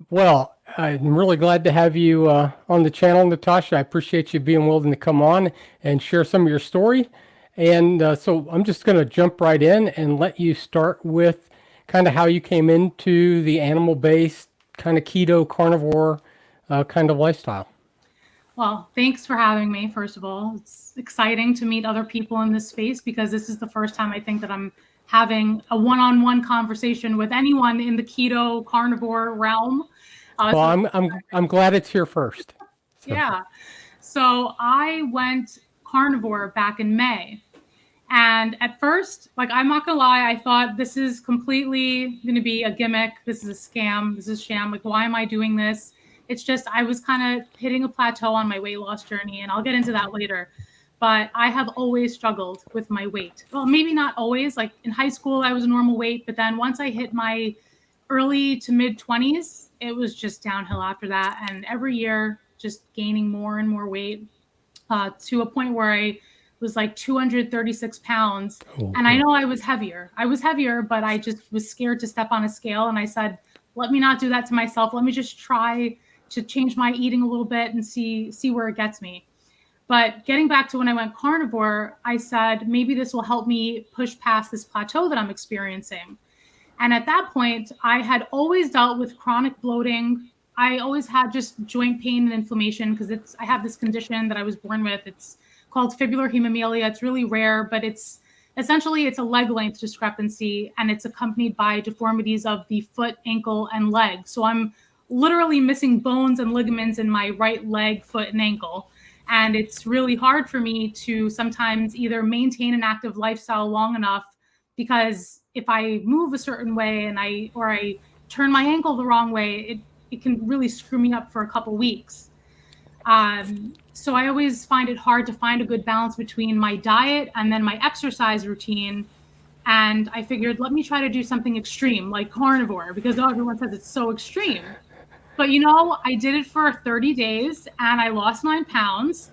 Well, I'm really glad to have you on the channel, Natasha. I appreciate you being willing to come on and share some of your story. And so I'm just going to jump right in and let you start with kind of how you came into the animal-based kind of keto carnivore kind of lifestyle. Well, thanks for having me, first of all. It's exciting to meet other people in this space because this is the first time I think that I'm having a one-on-one conversation with anyone in the keto carnivore realm. Well, So I'm glad it's here first. So, yeah. So I went carnivore back in May. And at first, like, I'm not gonna lie, I thought this is completely gonna be a gimmick. This is a scam. This is sham. Like, why am I doing this? It's just I was kind of hitting a plateau on my weight loss journey, and I'll get into that later. But I have always struggled with my weight. Well, maybe not always. Like in high school, I was a normal weight, but then once I hit my early to mid 20s, it was just downhill after that. And every year, just gaining more and more weight to a point where I was like 236 pounds. oh, And I know I was heavier. I was heavier, but I just was scared to step on a scale. And I said, let me not do that to myself. Let me just try to change my eating a little bit and see where it gets me. But getting back to when I went carnivore, I said, maybe this will help me push past this plateau that I'm experiencing. And at that point, I had always dealt with chronic bloating. I always had just joint pain and inflammation because I have this condition that I was born with. It's called fibular hemophilia. It's really rare, but it's a leg length discrepancy, and it's accompanied by deformities of the foot, ankle, and leg. So I'm literally missing bones and ligaments in my right leg, foot, and ankle. And it's really hard for me to sometimes either maintain an active lifestyle long enough, because if I move a certain way or I turn my ankle the wrong way, it can really screw me up for a couple weeks. So I always find it hard to find a good balance between my diet and then my exercise routine. And I figured, let me try to do something extreme like carnivore, because everyone says it's so extreme. But I did it for 30 days and I lost 9 pounds.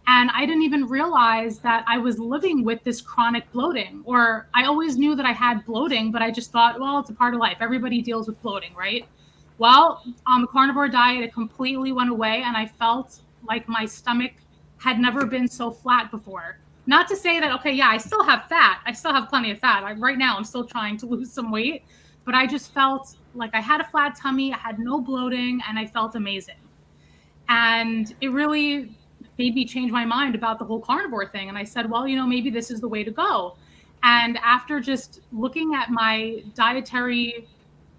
And I didn't even realize that I was living with this chronic bloating. Or I always knew that I had bloating, but I just thought, well, it's a part of life. Everybody deals with bloating, right? Well, on the carnivore diet, it completely went away. And I felt like my stomach had never been so flat before. Not to say that, okay, yeah, I still have fat. I still have plenty of fat. Right now, I'm still trying to lose some weight, but I just felt like I had a flat tummy, I had no bloating, and I felt amazing. And it really made me change my mind about the whole carnivore thing. And I said, well, maybe this is the way to go. And after just looking at my dietary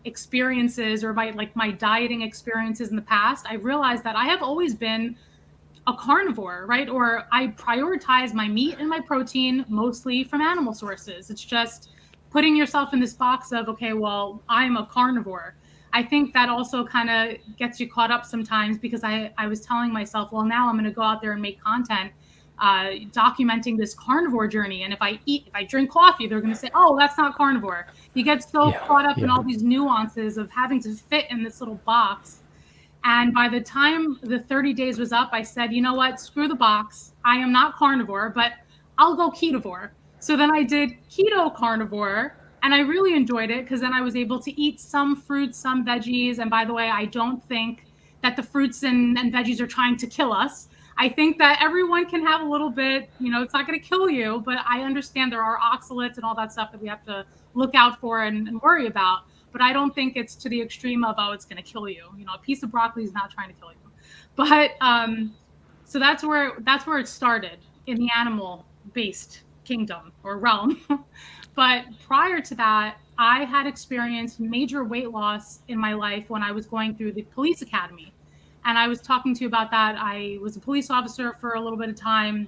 experiences, or my dieting experiences in the past, I realized that I have always been a carnivore, right? Or I prioritize my meat and my protein mostly from animal sources. It's just putting yourself in this box of, okay, well, I'm a carnivore. I think that also kind of gets you caught up sometimes, because I was telling myself, well, now I'm going to go out there and make content documenting this carnivore journey. And if I drink coffee, they're going to say, oh, that's not carnivore. You get so yeah, caught up in yeah. all these nuances of having to fit in this little box. And by the time the 30 days was up, I said, you know what? Screw the box. I am not carnivore, but I'll go ketovore. So then I did keto carnivore, and I really enjoyed it because then I was able to eat some fruits, some veggies. And by the way, I don't think that the fruits and veggies are trying to kill us. I think that everyone can have a little bit, it's not going to kill you, but I understand there are oxalates and all that stuff that we have to look out for and worry about. But I don't think it's to the extreme of, oh, it's going to kill you. A piece of broccoli is not trying to kill you. But so that's where it started, in the animal based kingdom or realm. But prior to that, I had experienced major weight loss in my life when I was going through the police academy. And I was talking to you about that. I was a police officer for a little bit of time,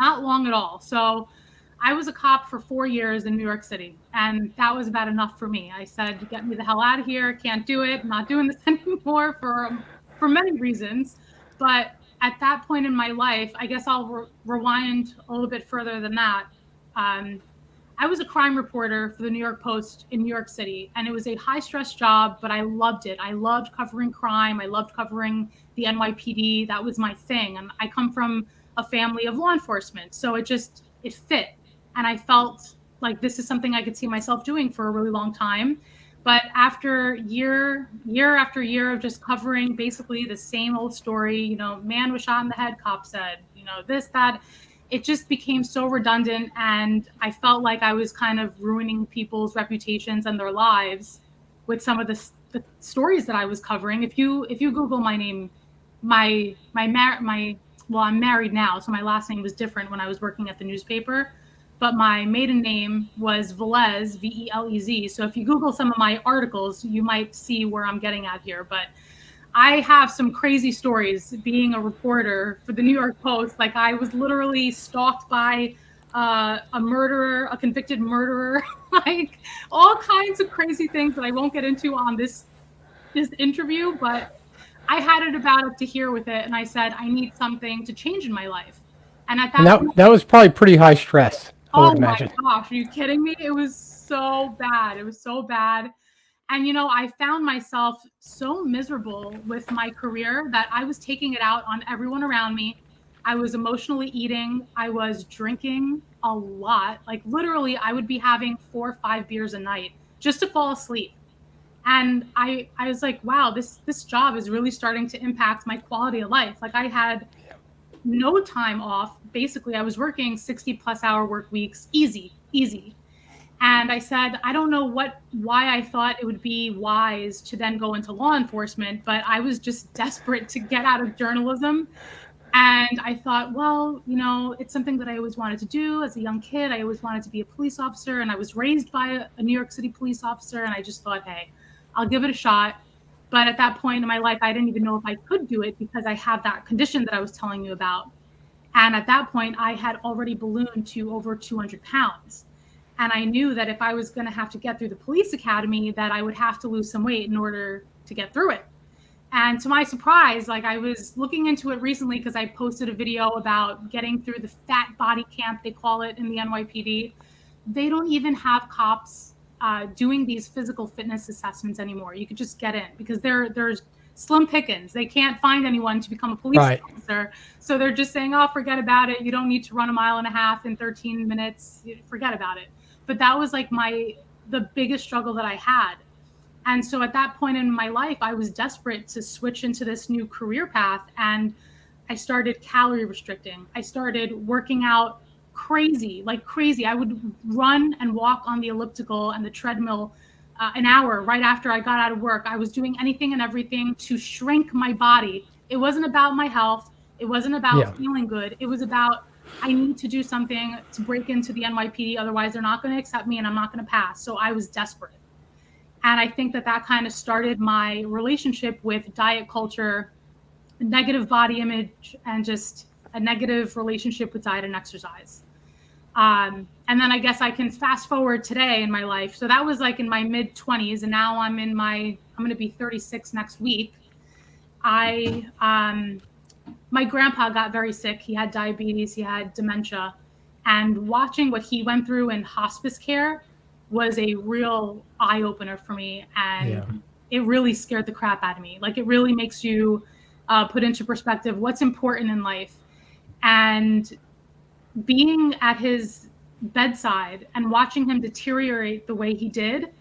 not long at all. So I was a cop for 4 years in New York City, and that was about enough for me. I said, "Get me the hell out of here! Can't do it. I'm not doing this anymore for many reasons." But at that point in my life, I guess I'll rewind a little bit further than that. Um, I was a crime reporter for the New York Post in New York City, and it was a high stress job, but I loved it. I loved covering crime. I loved covering the NYPD. That was my thing. And I come from a family of law enforcement, so it fit. And I felt like this is something I could see myself doing for a really long time. But after year after year of just covering basically the same old story, you know, man was shot in the head, cop said, you know, this, that, it just became so redundant. And I felt like I was kind of ruining people's reputations and their lives with some of the stories that I was covering. If you Google my name, well, I'm married now, so my last name was different when I was working at the newspaper, but my maiden name was Velez, Velez. So if you Google some of my articles, you might see where I'm getting at here. But I have some crazy stories being a reporter for the New York Post. Like, I was literally stalked by a murderer, a convicted murderer, like all kinds of crazy things that I won't get into on this interview, but I had it about up to here with it, and I said I need something to change in my life. And at And that point, that was probably pretty high stress, I would oh my imagine. gosh, are you kidding me? It was so bad. It was so bad. And, you know, I found myself so miserable with my career that I was taking it out on everyone around me. I was emotionally eating. I was drinking a lot. Like, literally, I would be having 4 or 5 beers a night just to fall asleep. And I was like, wow, this job is really starting to impact my quality of life. Like, I had no time off. Basically, I was working 60+ hour work weeks, easy, easy. And I said, I don't know why I thought it would be wise to then go into law enforcement, but I was just desperate to get out of journalism. And I thought, well, you know, it's something that I always wanted to do as a young kid. I always wanted to be a police officer, and I was raised by a New York City police officer. And I just thought, hey, I'll give it a shot. But at that point in my life, I didn't even know if I could do it because I have that condition that I was telling you about. And at that point, I had already ballooned to over 200 pounds. And I knew that if I was going to have to get through the police academy, that I would have to lose some weight in order to get through it. And to my surprise, like, I was looking into it recently because I posted a video about getting through the fat body camp, they call it in the NYPD. They don't even have cops doing these physical fitness assessments anymore. You could just get in because there's slim pickings. They can't find anyone to become a police Right. officer. So they're just saying, oh, forget about it. You don't need to run a mile and a half in 13 minutes. Forget about it. But that was like the biggest struggle that I had. And so at that point in my life, I was desperate to switch into this new career path. And I started calorie restricting. I started working out crazy, like crazy. I would run and walk on the elliptical and the treadmill an hour right after I got out of work. I was doing anything and everything to shrink my body. It wasn't about my health. It wasn't Yeah. about feeling good. It was about, I need to do something to break into the NYPD. Otherwise, they're not going to accept me and I'm not going to pass. So I was desperate. And I think that kind of started my relationship with diet culture, negative body image, and just a negative relationship with diet and exercise. And then I guess I can fast forward today in my life. So that was like in my mid 20s, and now I'm going to be 36 next week. My grandpa got very sick. He had diabetes, he had dementia, and watching what he went through in hospice care was a real eye opener for me. And Yeah. it really scared the crap out of me. Like, it really makes you put into perspective what's important in life. And being at his bedside and watching him deteriorate the way he did,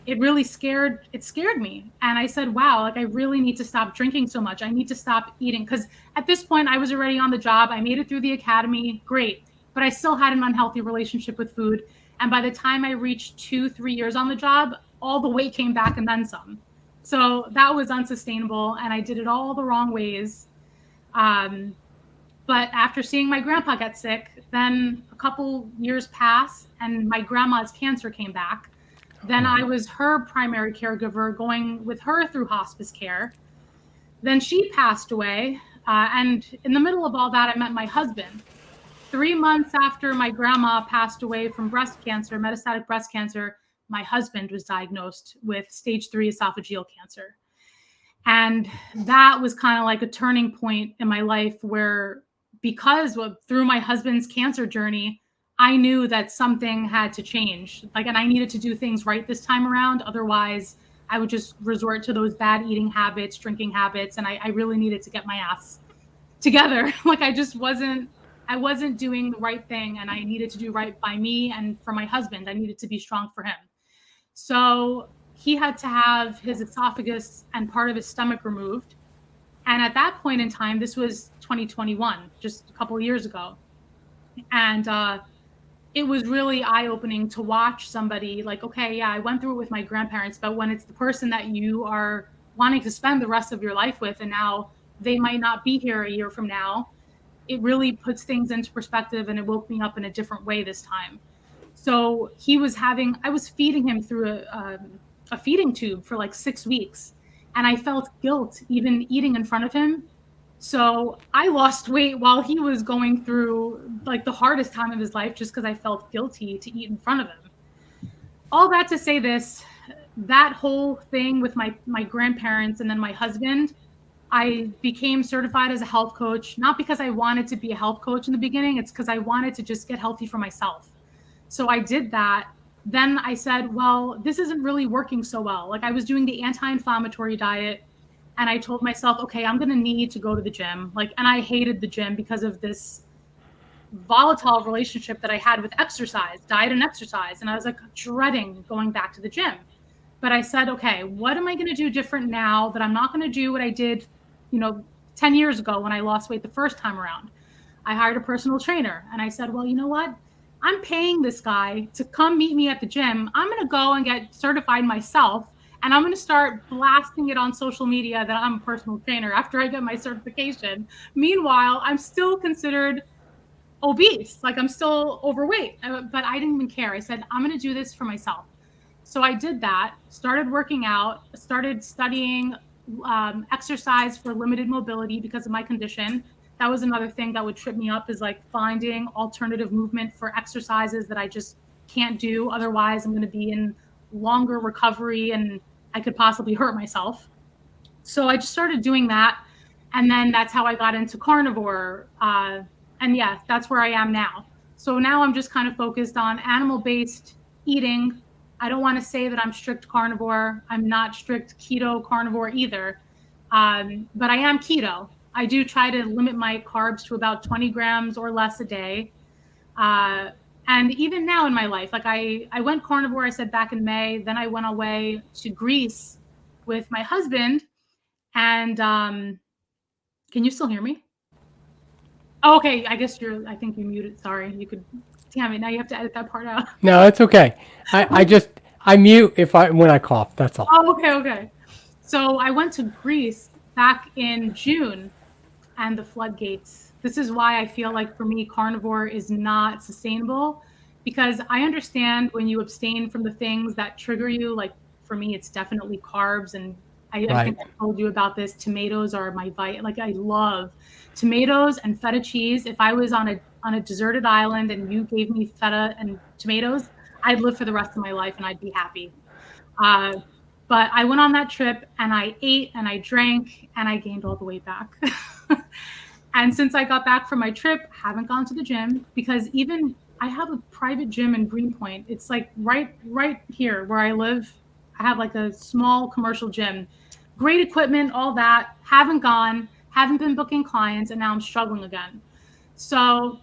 it scared me. And I said, wow, like, I really need to stop drinking so much. I need to stop eating, because at this point I was already on the job. I made it through the academy, great, but I still had an unhealthy relationship with food. And by the time I reached 2-3 years on the job, all the weight came back and then some. So that was unsustainable, and I did it all the wrong ways. But after seeing my grandpa get sick, then a couple years pass and my grandma's cancer came back. Then I was her primary caregiver, going with her through hospice care. Then she passed away. And in the middle of all that, I met my husband. 3 months after my grandma passed away from breast cancer, metastatic breast cancer, my husband was diagnosed with stage 3 esophageal cancer. And that was kind of like a turning point in my life where, because through my husband's cancer journey, I knew that something had to change. Like, and I needed to do things right this time around. Otherwise, I would just resort to those bad eating habits, drinking habits. And I really needed to get my ass together. Like, I wasn't doing the right thing, and I needed to do right by me. And for my husband, I needed to be strong for him. So he had to have his esophagus and part of his stomach removed. And at that point in time, this was 2021, just a couple of years ago. And it was really eye-opening to watch somebody like, okay, yeah, I went through it with my grandparents, but when it's the person that you are wanting to spend the rest of your life with, and now they might not be here a year from now, it really puts things into perspective, and it woke me up in a different way this time. So I was feeding him through a feeding tube for like 6 weeks, and I felt guilt even eating in front of him. So I lost weight while he was going through like the hardest time of his life, just because I felt guilty to eat in front of him. All that to say this, that whole thing with my grandparents and then my husband, I became certified as a health coach, not because I wanted to be a health coach in the beginning, it's because I wanted to just get healthy for myself. So I did that. Then I said, well, this isn't really working so well. Like I was doing the anti-inflammatory diet, and I told myself, okay, I'm going to need to go to the gym. Like, and I hated the gym because of this volatile relationship that I had with exercise, diet and exercise. And I was like dreading going back to the gym. But I said, okay, what am I going to do different now that I'm not going to do what I did, 10 years ago when I lost weight the first time around? I hired a personal trainer, and I said, well, you know what? I'm paying this guy to come meet me at the gym. I'm going to go and get certified myself, and I'm going to start blasting it on social media that I'm a personal trainer after I get my certification. Meanwhile, I'm still considered obese. Like I'm still overweight, but I didn't even care. I said, I'm going to do this for myself. So I did that, started working out, started studying exercise for limited mobility because of my condition. That was another thing that would trip me up, is like finding alternative movement for exercises that I just can't do. Otherwise, I'm going to be in longer recovery and I could possibly hurt myself. So I just started doing that. And then that's how I got into carnivore. And yeah, that's where I am now. So now I'm just kind of focused on animal-based eating. I don't want to say that I'm strict carnivore. I'm not strict keto carnivore either. But I am keto. I do try to limit my carbs to about 20 grams or less a day. And even now in my life, like I went carnivore, I said back in May, then I went away to Greece with my husband. And can you still hear me? Oh, okay. I think you muted. Sorry. You could, damn it. Now you have to edit that part out. No, it's okay. I mute when I cough. That's all. Oh, okay. Okay. So I went to Greece back in June, and the floodgates. This is why I feel like for me, carnivore is not sustainable, because I understand when you abstain from the things that trigger you. Like for me, it's definitely carbs. And I think I told you about this. Tomatoes are my like I love tomatoes and feta cheese. If I was on a deserted island and you gave me feta and tomatoes, I'd live for the rest of my life and I'd be happy. But I went on that trip and I ate and I drank and I gained all the weight back. And since I got back from my trip, haven't gone to the gym, because even I have a private gym in Greenpoint. It's like right here where I live. I have like a small commercial gym, great equipment, all that. Haven't gone, haven't been booking clients, and now I'm struggling again. So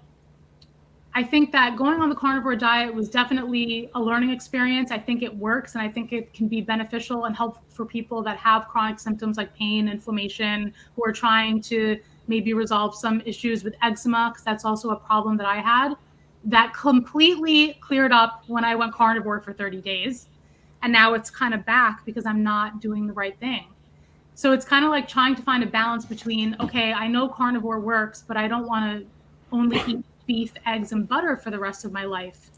I think that going on the carnivore diet was definitely a learning experience. I think it works, and I think it can be beneficial and helpful for people that have chronic symptoms like pain, inflammation, who are trying to maybe resolve some issues with eczema, because that's also a problem that I had. That completely cleared up when I went carnivore for 30 days. And now it's kind of back because I'm not doing the right thing. So it's kind of like trying to find a balance between, okay, I know carnivore works, but I don't want to only eat beef, eggs, and butter for the rest of my life.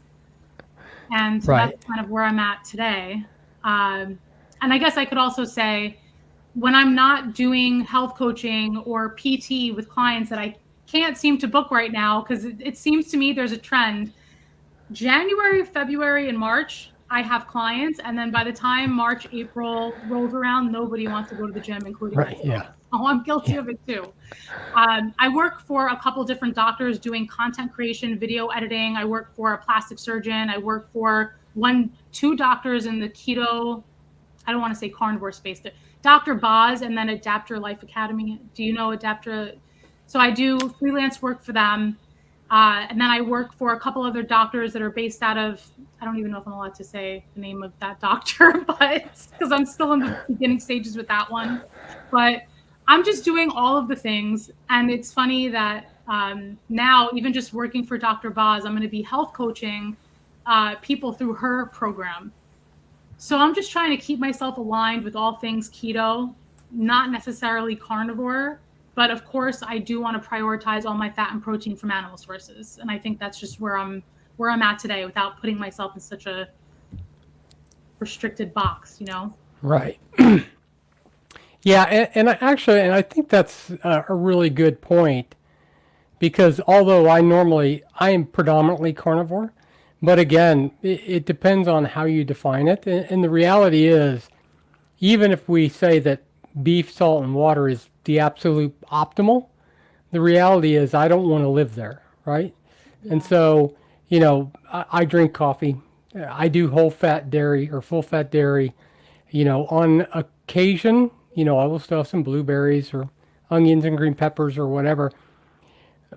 And so that's kind of where I'm at today. And I guess I could also say, when I'm not doing health coaching or PT with clients that I can't seem to book right now, because it seems to me there's a trend. January, February, and March, I have clients. And then by the time March, April rolls around, nobody wants to go to the gym, including myself. Yeah. Oh, I'm guilty of it too. I work for a couple different doctors doing content creation, video editing. I work for a plastic surgeon. I work for two doctors in the keto, I don't want to say carnivore space, Dr. Boz, and then Adapter Life Academy. Do you know Adapter? So I do freelance work for them. And then I work for a couple other doctors that are based out of, I don't even know if I'm allowed to say the name of that doctor, but because I'm still in the beginning stages with that one. But I'm just doing all of the things. And it's funny that now, even just working for Dr. Boz, I'm going to be health coaching people through her program. So I'm just trying to keep myself aligned with all things keto, not necessarily carnivore, but of course I do want to prioritize all my fat and protein from animal sources. And I think that's just where I'm at today without putting myself in such a restricted box, you know? Right. Yeah, and I think that's a really good point because although I am predominantly carnivore, but again, it depends on how you define it. And the reality is, even if we say that beef, salt, and water is the absolute optimal, the reality is I don't want to live there, right? Yeah. And so, I drink coffee. I do whole fat dairy or full fat dairy. On occasion, I will still have some blueberries or onions and green peppers or whatever.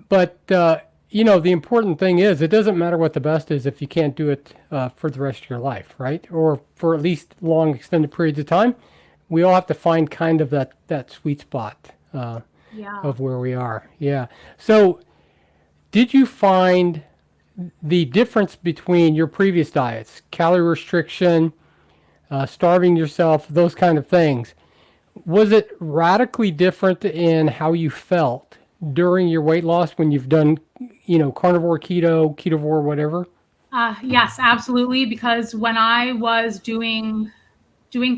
But, the important thing is it doesn't matter what the best is if you can't do it for the rest of your life, right? Or for at least long extended periods of time. We all have to find kind of that sweet spot Yeah. of where we are. Yeah. So, did you find the difference between your previous diets, calorie restriction, starving yourself, those kind of things? Was it radically different in how you felt during your weight loss when you've done, carnivore, keto, ketovore, whatever? Yes, absolutely. Because when I was doing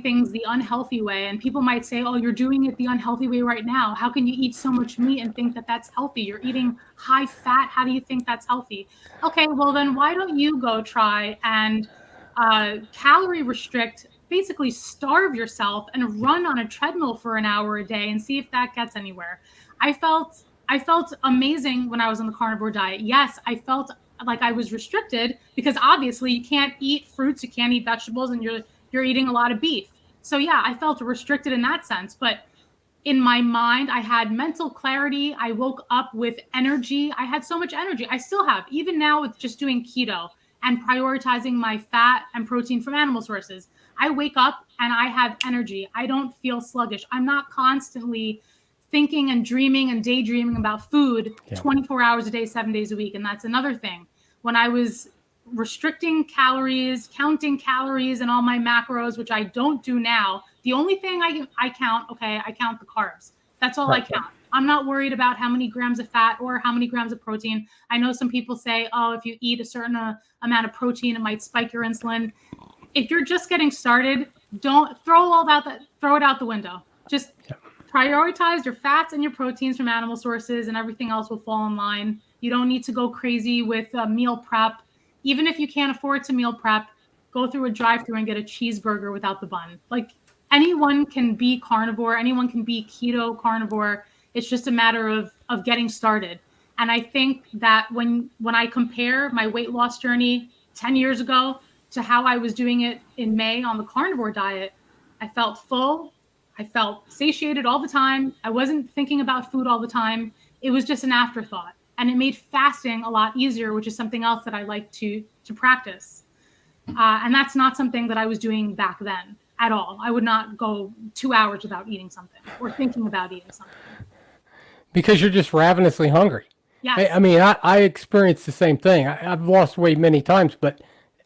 things the unhealthy way, and people might say, "Oh, you're doing it the unhealthy way right now. How can you eat so much meat and think that that's healthy? You're eating high fat. How do you think that's healthy?" Okay, well then why don't you go try and calorie restrict, basically starve yourself and run on a treadmill for an hour a day and see if that gets anywhere. I felt amazing when I was on the carnivore diet. Yes, I felt like I was restricted because obviously you can't eat fruits, you can't eat vegetables, and you're eating a lot of beef. So yeah, I felt restricted in that sense, but in my mind, I had mental clarity. I woke up with energy. I had so much energy. I still have, even now with just doing keto and prioritizing my fat and protein from animal sources. I wake up and I have energy. I don't feel sluggish. I'm not constantly thinking and dreaming and daydreaming about food Yeah. 24 hours a day, 7 days a week. And that's another thing. When I was restricting calories, counting calories and all my macros, which I don't do now. The only thing I count, okay, I count the carbs. That's all I count. I'm not worried about how many grams of fat or how many grams of protein. I know some people say, oh, if you eat a certain amount of protein, it might spike your insulin. If you're just getting started, don't throw it out the window. Just prioritize your fats and your proteins from animal sources, and everything else will fall in line. You don't need to go crazy with meal prep. Even if you can't afford to meal prep, go through a drive-through and get a cheeseburger without the bun. Like, anyone can be carnivore, anyone can be keto carnivore. It's just a matter of getting started. And I think that when I compare my weight loss journey 10 years ago to how I was doing it in May on the carnivore diet, I felt full. I felt satiated all the time. I wasn't thinking about food all the time. It was just an afterthought. And it made fasting a lot easier, which is something else that I like to practice. And that's not something that I was doing back then at all. I would not go 2 hours without eating something or thinking about eating something. Because you're just ravenously hungry. Yes. I mean, I experienced the same thing. I've lost weight many times, but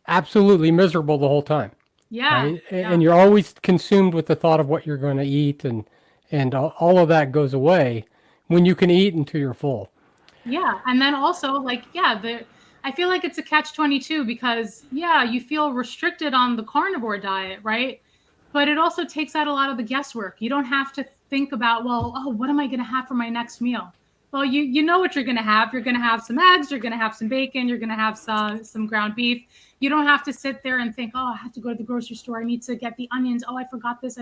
absolutely miserable the whole time. Yeah. Right? Yeah. And you're always consumed with the thought of what you're going to eat, and all of that goes away when you can eat until you're full. Yeah. And then also, like, I feel like it's a catch-22 because, yeah, you feel restricted on the carnivore diet, right? But it also takes out a lot of the guesswork. You don't have to think about, well, oh, what am I going to have for my next meal? Well, you know what you're going to have. You're going to have some eggs. You're going to have some bacon. You're going to have some ground beef. You don't have to sit there and think, oh, I have to go to the grocery store. I need to get the onions. Oh, I forgot this.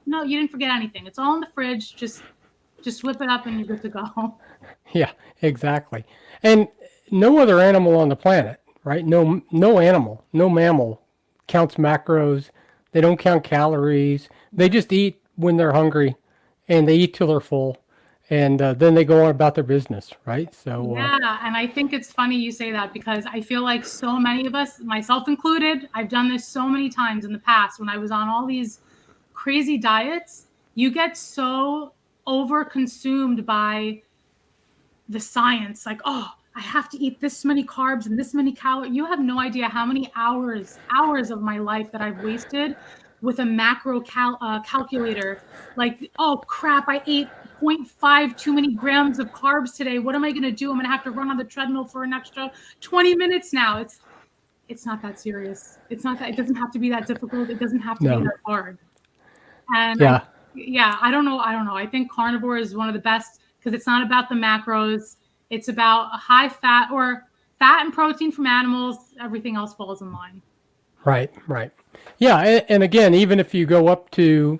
No, you didn't forget anything. It's all in the fridge. Just whip it up and you're good to go. Yeah, exactly. And no other animal on the planet, right? No animal, no mammal counts macros. They don't count calories. They just eat when they're hungry, and they eat till they're full. and then they go on about their business, right? So Yeah, and I think it's funny you say that because I feel like so many of us, myself included, I've done this so many times in the past when I was on all these crazy diets. You get so over consumed by the science, like, oh, I have to eat this many carbs and this many calories. You have no idea how many hours of my life that I've wasted with a calculator. Like, oh crap, I ate zero point 0.5 too many grams of carbs today. What am I going to do? I'm going to have to run on the treadmill for an extra 20 minutes now. It's not that serious. It's not that, it doesn't have to be that difficult. It doesn't have to be no, that hard. And yeah, yeah, I don't know. I think carnivore is one of the best because it's not about the macros. It's about a high fat or fat and protein from animals. Everything else falls in line. right, yeah, and again, even if you go up to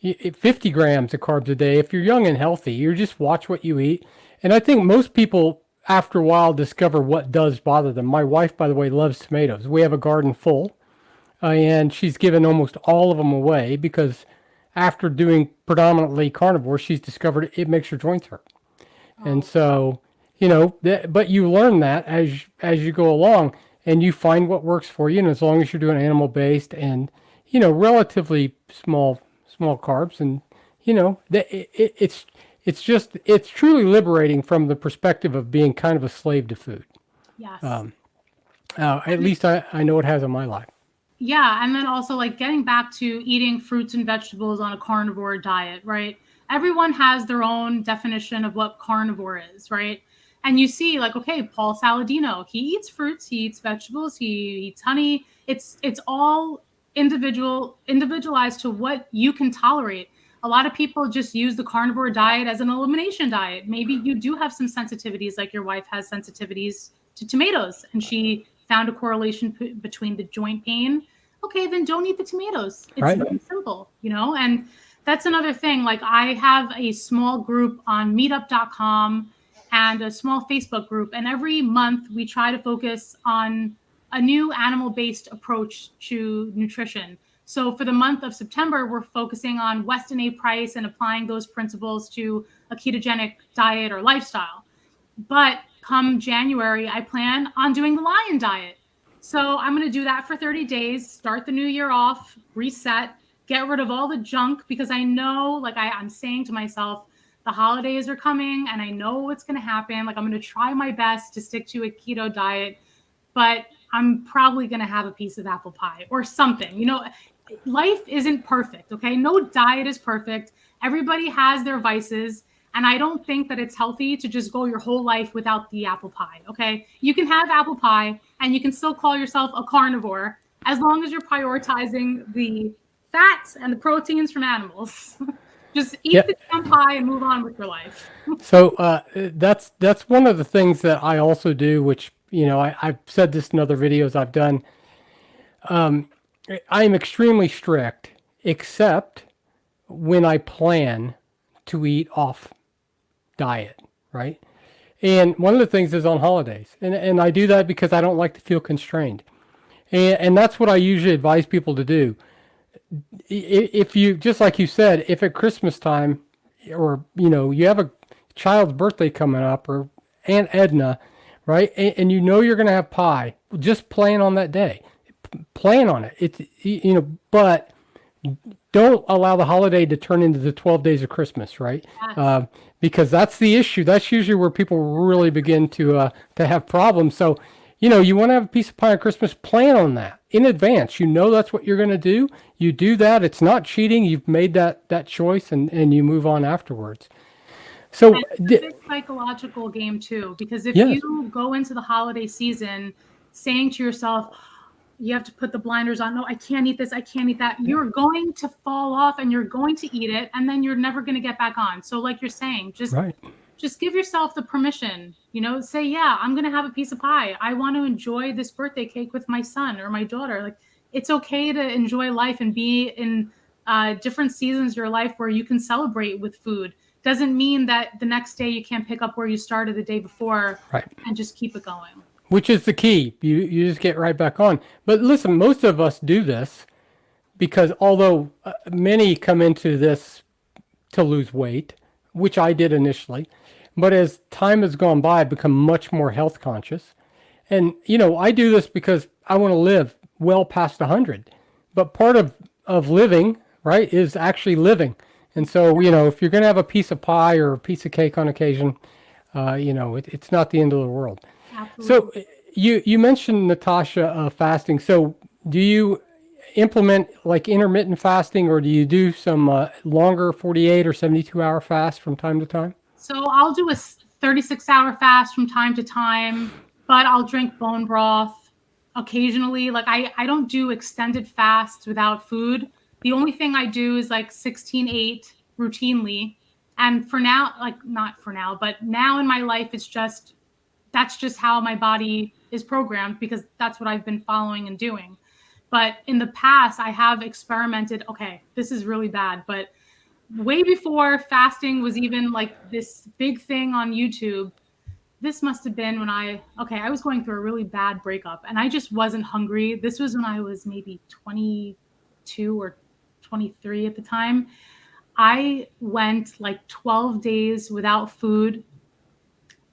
50 grams of carbs a day, if you're young and healthy, you just watch what you eat. And I think most people, after a while, discover what does bother them. My wife, by the way, loves tomatoes. We have a garden full, and she's given almost all of them away because after doing predominantly carnivore, she's discovered it makes her joints hurt. And Oh, so, but you learn that as you go along, and you find what works for you. And as long as you're doing animal based and relatively small carbs, and it's truly liberating from the perspective of being kind of a slave to food. yes. At least I know it has in my life. Yeah, and then also like getting back to eating fruits and vegetables on a carnivore diet, right? Everyone has their own definition of what carnivore is, right? And you see like, okay, Paul Saladino, he eats fruits, he eats vegetables, he eats honey. It's all individualized to what you can tolerate. A lot of people just use the carnivore diet as an elimination diet. Maybe you do have some sensitivities, like your wife has sensitivities to tomatoes, and she found a correlation between the joint pain. Okay, then don't eat the tomatoes. It's Right. very simple, and that's another thing. Like I have a small group on meetup.com and a small Facebook group, and every month we try to focus on a new animal-based approach to nutrition. So for the month of September, we're focusing on Weston A. Price and applying those principles to a ketogenic diet or lifestyle. But come January, I plan on doing the lion diet. So I'm going to do that for 30 days, start the new year off, reset, get rid of all the junk because I know, like I'm saying to myself, the holidays are coming and I know what's going to happen. Like I'm going to try my best to stick to a keto diet, but I'm probably going to have a piece of apple pie or something. Life isn't perfect, okay? No diet is perfect. Everybody has their vices. And I don't think that it's healthy to just go your whole life without the apple pie, okay? You can have apple pie and you can still call yourself a carnivore as long as you're prioritizing the fats and the proteins from animals. Just eat Yeah. the damn pie and move on with your life. So that's one of the things that I also do, which I've said this in other videos I've done. I am extremely strict, except when I plan to eat off diet, right? And one of the things is on holidays, and I do that because I don't like to feel constrained, and that's what I usually advise people to do. If you, just like you said, if at Christmas time, or you have a child's birthday coming up, or Aunt Edna, right, and you're going to have pie, just plan on that day, plan on it. It's but don't allow the holiday to turn into the 12 days of Christmas, right? Yes. Because that's the issue. That's usually where people really begin to have problems. So, you want to have a piece of pie on Christmas, plan on that in advance. That's what you're going to do. You do that. It's not cheating. You've made that choice, and you move on afterwards. So, And it's a big psychological game too, because if yes, you go into the holiday season saying to yourself, you have to put the blinders on. No, I can't eat this. I can't eat that. You're going to fall off and you're going to eat it. And then you're never going to get back on. So like you're saying, right. just give yourself the permission, say, yeah, I'm going to have a piece of pie. I want to enjoy this birthday cake with my son or my daughter. Like it's okay to enjoy life and be in different seasons of your life where you can celebrate with food. Doesn't mean that the next day you can't pick up where you started the day before Right. and just keep it going. Which is the key. You just get right back on. But listen, most of us do this because although many come into this to lose weight, which I did initially. But as time has gone by, I've become much more health conscious. And, I do this because I want to live well past 100. But part of living, right, is actually living. And so, if you're going to have a piece of pie or a piece of cake on occasion, it's not the end of the world. So Absolutely. you mentioned, Natasha, fasting. So do you implement like intermittent fasting, or do you do some longer 48 or 72-hour fast from time to time? So I'll do a 36-hour fast from time to time, but I'll drink bone broth occasionally. Like I don't do extended fasts without food. The only thing I do is like 16/8 routinely. And for now, like not for now, but now in my life, that's just how my body is programmed because that's what I've been following and doing. But in the past, I have experimented. Okay, this is really bad, but way before fasting was even like this big thing on YouTube, this must have been when I was going through a really bad breakup and I just wasn't hungry. This was when I was maybe 22 or 23 at the time. I went like 12 days without food,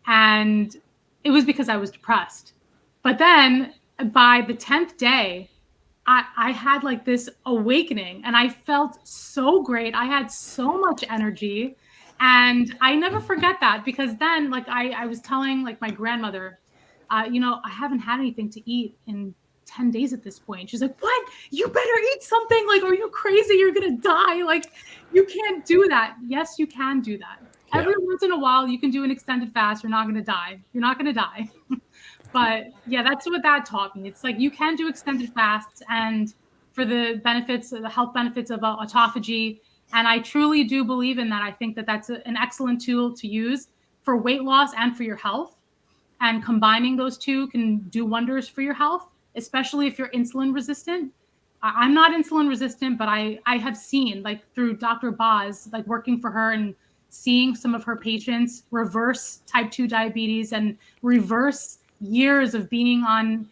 and it was because I was depressed. But then by the 10th day, I had like this awakening and I felt so great. I had so much energy. And I never forget that because then, like, I was telling like my grandmother, I haven't had anything to eat in 10 days at this point. She's like, what? You better eat something. Like, are you crazy? You're going to die. Like, you can't do that. Yes, you can do that. Yeah. Every once in a while, you can do an extended fast. You're not going to die. You're not going to die. But yeah, that's what that taught me. It's like you can do extended fasts and for the benefits, the health benefits of autophagy. And I truly do believe in that. I think that that's an excellent tool to use for weight loss and for your health. And combining those two can do wonders for your health, especially if you're insulin resistant. I'm not insulin resistant, but I have seen like through Dr. Boz, like working for her and seeing some of her patients reverse type 2 diabetes and reverse years of being on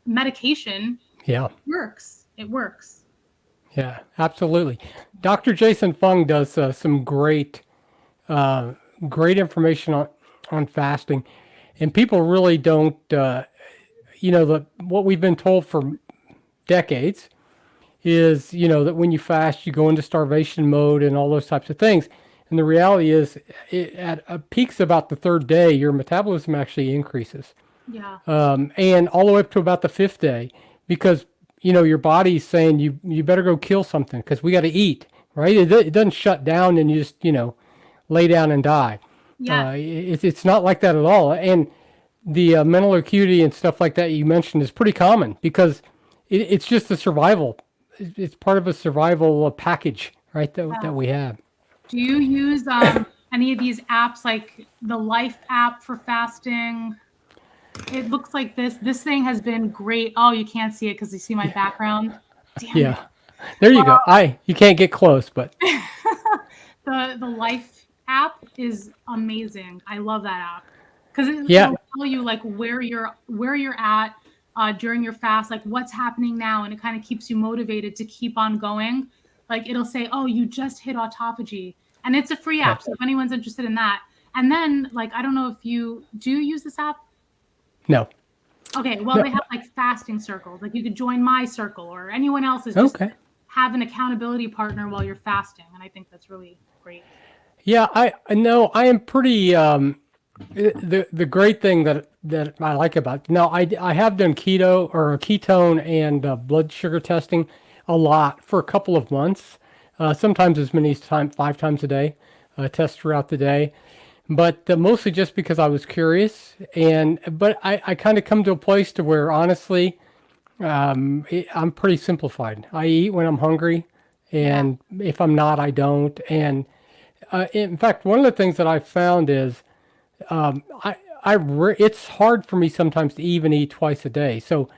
medication. Yeah. Works. It works. Yeah, absolutely. Dr. Jason Fung does some great information on fasting, and people really don't, what we've been told for decades is, that when you fast, you go into starvation mode and all those types of things. And the reality is, at peaks about the third day, your metabolism actually increases. Yeah. And all the way up to about the fifth day, because your body's saying you better go kill something because we got to eat, right? It doesn't shut down and you just lay down and die. Yeah. It's not like that at all. And the mental acuity and stuff like that you mentioned is pretty common because it's just a survival. It's part of a survival package, right? That we have. Do you use any of these apps like the Life app for fasting? It looks like this thing has been great. Oh, you can't see it because you see my background. Damn it. Yeah. There you go. You can't get close, but The Life app is amazing. I love that app because it'll tell you like where you're at during your fast, like what's happening now, and it kind of keeps you motivated to keep on going. Like it'll say, "Oh, you just hit autophagy," and it's a free app. So if anyone's interested in that, and then like I don't know if you use this app. No. Okay, well they have like fasting circles. Like you could join my circle or anyone else's. Just have an accountability partner while you're fasting, and I think that's really great. Yeah, I know. I am pretty. The great thing that I like about now, I have done keto or ketone and blood sugar testing a lot for a couple of months, sometimes as many as 5 times a day, test throughout the day, but mostly just because I was curious. But I kind of come to a place to where honestly, I'm pretty simplified. I eat when I'm hungry, and if I'm not, I don't. And in fact, one of the things that I've found is it's hard for me sometimes to even eat twice a day. So,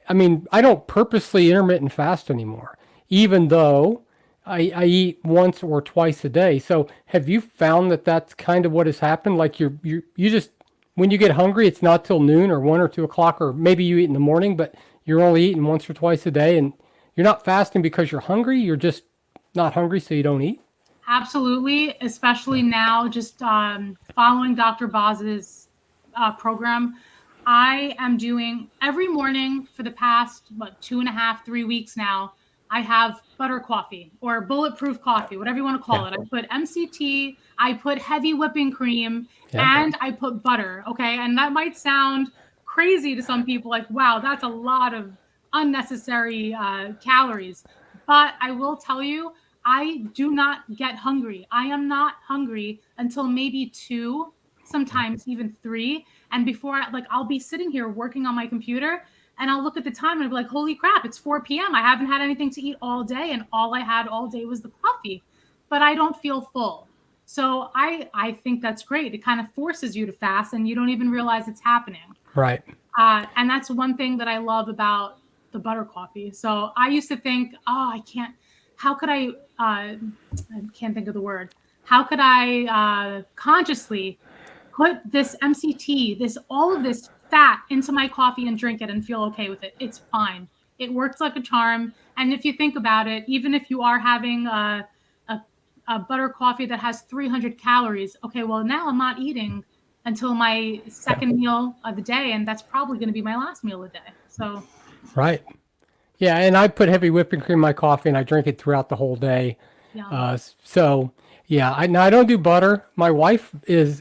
I mean, I don't purposely intermittent fast anymore, even though I eat once or twice a day. So, have you found that that's kind of what has happened? Like you just when you get hungry, it's not till noon or 1 or 2 o'clock, or maybe you eat in the morning, but you're only eating once or twice a day, and you're not fasting because you're hungry. You're just not hungry, so you don't eat. Absolutely, especially now, just following Dr. Boz's program. I am doing every morning for the past, 2.5, 3 weeks now. I have butter coffee or bulletproof coffee, whatever you want to call Yeah. it. I put MCT, I put heavy whipping cream, Yeah. and I put butter. Okay. And that might sound crazy to some people, like, wow, that's a lot of unnecessary calories. But I will tell you, I do not get hungry. I am not hungry until maybe 2, sometimes even 3. And before I'll be sitting here working on my computer and I'll look at the time and I'll be like, holy crap, it's 4 p.m. I haven't had anything to eat all day. And all I had all day was the coffee, but I don't feel full. So I think that's great. It kind of forces you to fast and you don't even realize it's happening. Right. And that's one thing that I love about the butter coffee. So I used to think, oh, how could I can't think of the word. How could I consciously put this MCT, all of this fat into my coffee and drink it and feel okay with it? It's fine. It works like a charm. And if you think about it, even if you are having a butter coffee that has 300 calories, okay, well, now I'm not eating until my second meal of the day, and that's probably going to be my last meal of the day. So, Right. Yeah, and I put heavy whipping cream in my coffee, and I drink it throughout the whole day. yeah. So yeah, now I don't do butter. My wife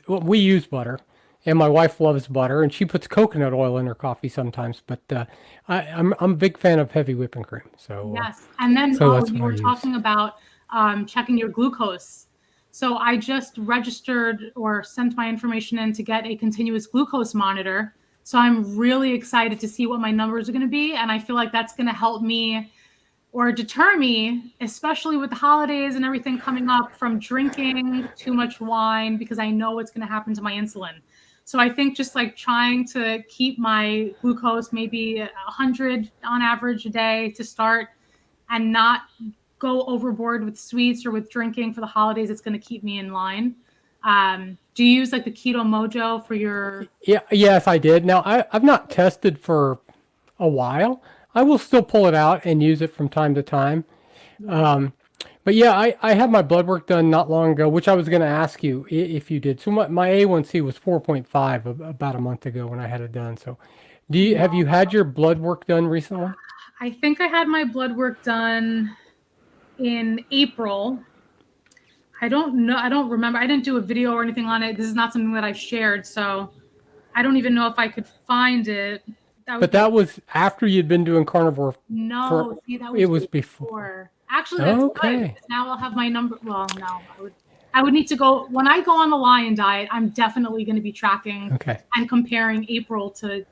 we use butter, and my wife loves butter, and she puts coconut oil in her coffee sometimes. But I'm a big fan of heavy whipping cream. Yes. And then, So that's you what I were use. talking about checking your glucose. So I just registered or sent my information in to get a continuous glucose monitor. So I'm really excited to see what my numbers are going to be. And I feel like that's going to help me or deter me, especially with the holidays and everything coming up, from drinking too much wine, because I know what's going to happen to my insulin. So I think just like trying to keep my glucose maybe 100 on average a day to start, and not go overboard with sweets or with drinking for the holidays, it's going to keep me in line. Do you use like the Keto Mojo for your? Yeah, yes, I did. Now I've not tested for a while. I will still pull it out and use it from time to time. Yeah. But yeah, I had my blood work done not long ago, which I was going to ask you if you did. So my A1C was 4.5 about a month ago when I had it done. So have you had your blood work done recently? I think I had my blood work done in April. I don't know. I don't remember. I didn't do a video or anything on it. This is not something that I've shared. So I don't even know if I could find it. That But would be that was after you'd been doing carnivore for, no. See, that it was was before. before. Actually, that's good. Okay. Because now I'll have my number. Well, no, I would need to go when I go on the Lion diet. I'm definitely going to be tracking Okay. and comparing April to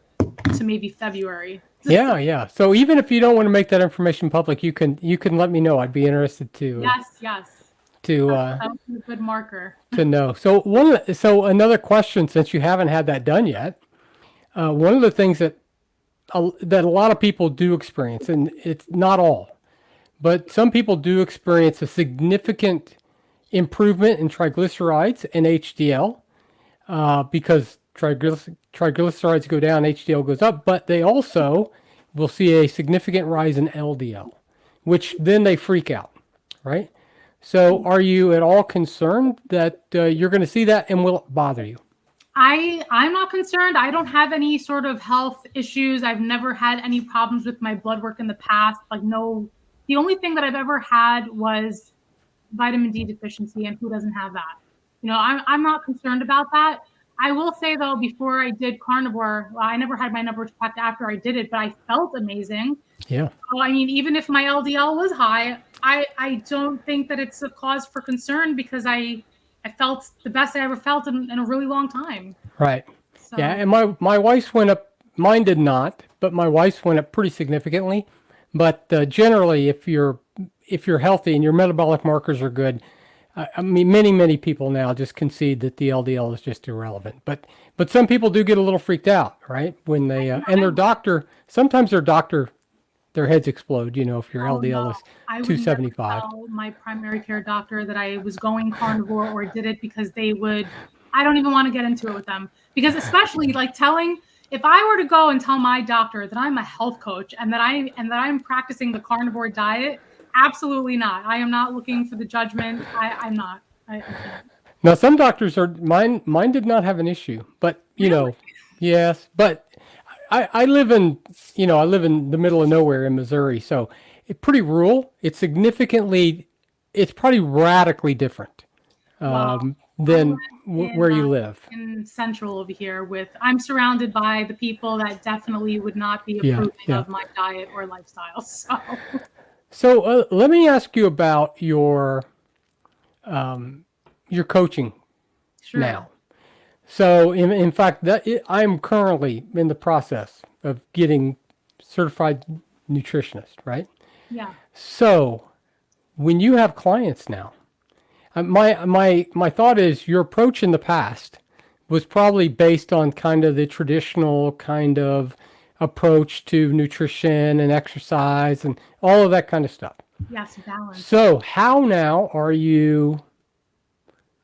maybe February. Yeah, yeah. So even if you don't want to make that information public, you can let me know. I'd be interested Yes, yes. to That was a good marker. to know. So another question, since you haven't had that done yet, one of the things that a lot of people do experience, and it's not all, but some people do experience a significant improvement in triglycerides and HDL because triglycerides go down, HDL goes up, but they also will see a significant rise in LDL, which then they freak out, right? So are you at all concerned that you're going to see that, and will it bother you? I'm not concerned. I don't have any sort of health issues. I've never had any problems with my blood work in the past. Like, no, the only thing that I've ever had was vitamin D deficiency, and who doesn't have that? I'm not concerned about that. I will say though, before I did carnivore, well, I never had my numbers checked after I did it, but I felt amazing. Yeah. So, I mean, even if my LDL was high, I don't think that it's a cause for concern, because I felt the best I ever felt in a really long time. Right. Yeah, So and my wife's went up. Mine did not, but my wife's went up pretty significantly. But generally, if you're healthy and your metabolic markers are good, I mean, many people now just concede that the LDL is just irrelevant. But some people do get a little freaked out, right? When they and their doctor, sometimes their heads explode. If your oh LDL no, is I would never 275. tell my primary care doctor that I was going carnivore or did it, because they would. I don't even want to get into it with them, because especially like if I were to go and tell my doctor that I'm a health coach and that I'm practicing the carnivore diet, Absolutely not. I am not looking for the judgment. I'm not. I can't. Now, some doctors are mine did not have an issue, but Really? yes, but I live in I live in the middle of nowhere in Missouri, so it's pretty rural. It's probably radically different Wow. I live than in where you live. central over here I'm surrounded by the people that definitely would not be Yeah, approving yeah. of my diet or lifestyle. So So let me ask you about your coaching sure. now. So in fact, I'm currently in the process of getting certified nutritionist, right? Yeah. So when you have clients now, my thought is your approach in the past was probably based on kind of the traditional kind of approach to nutrition and exercise and all of that kind of stuff. Yes, balance. So how now are you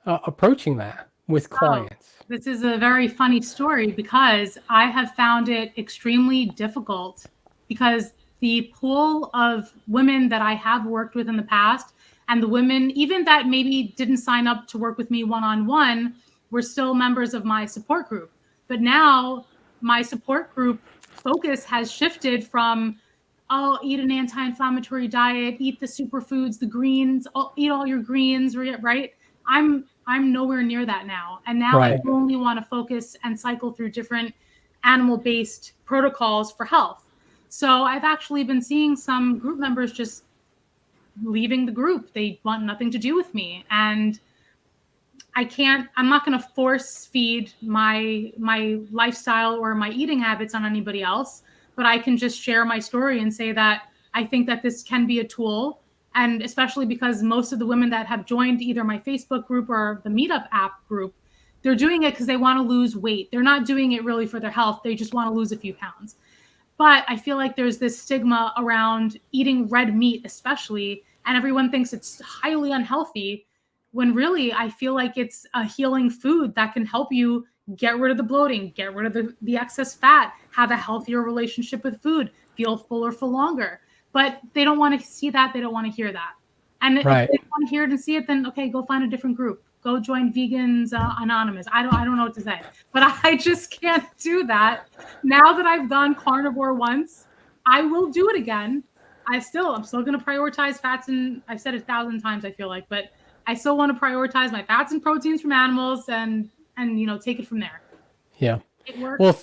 approaching that with So clients? this is a very funny story because I have found it extremely difficult because the pool of women that I have worked with in the past and the women, even that maybe didn't sign up to work with me one-on-one, were still members of my support group. But now my support group focus has shifted from, oh, eat an anti-inflammatory diet, eat the superfoods, the greens, eat all your greens, right? I'm nowhere near that now. And now I Right. only want to focus and cycle through different animal-based protocols for health. So I've actually been seeing some group members just leaving the group. They want nothing to do with me. And I'm not going to force feed my lifestyle or my eating habits on anybody else, but I can just share my story and say that I think that this can be a tool. And especially because most of the women that have joined either my Facebook group or the Meetup app group, they're doing it because they want to lose weight. They're not doing it really for their health. They just want to lose a few pounds. But I feel like there's this stigma around eating red meat, especially, and everyone thinks it's highly unhealthy when really I feel like it's a healing food that can help you get rid of the bloating, get rid of the excess fat, have a healthier relationship with food, feel fuller for longer. But they don't want to see that. They don't want to hear that. And if Right. they want to hear it and see it, then okay, go find a different group. Go join Vegans Anonymous. I don't know what to say, but I just can't do that. Now that I've gone carnivore once, I will do it again. I'm still going to prioritize fats, and I've said it 1,000 times, I feel like, but I still want to prioritize my fats and proteins from animals and take it from there. Yeah. It works. Well,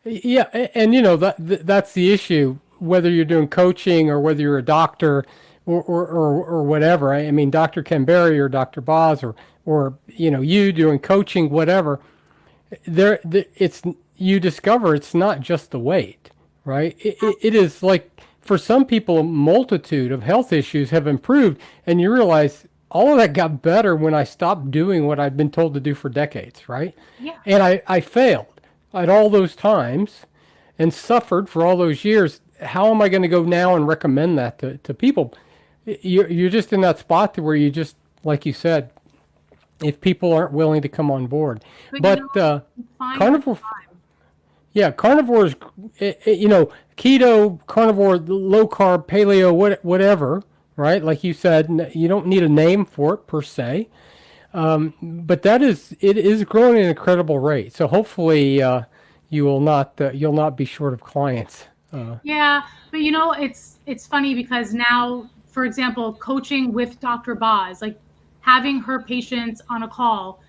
yeah, and that's the issue. Whether you're doing coaching or whether you're a doctor or whatever. I mean, Dr. Ken Berry or Dr. Boz or you doing coaching, whatever. It's you discover it's not just the weight, right? It is like for some people, a multitude of health issues have improved, and you realize all of that got better when I stopped doing what I've been told to do for decades, right? Yeah. And I failed at all those times and suffered for all those years. How am I going to go now and recommend that to people? You're just in that spot to where you just, like you said, if people aren't willing to come on board. But But find your carnivore, tribe. yeah, carnivore is, keto, carnivore, low carb, paleo, whatever, right? Like you said, you don't need a name for it per se. But it is growing at an incredible rate. So hopefully, you'll not be short of clients. Yeah, but it's funny because now, for example, coaching with Dr. Boz, like having her patients on a call,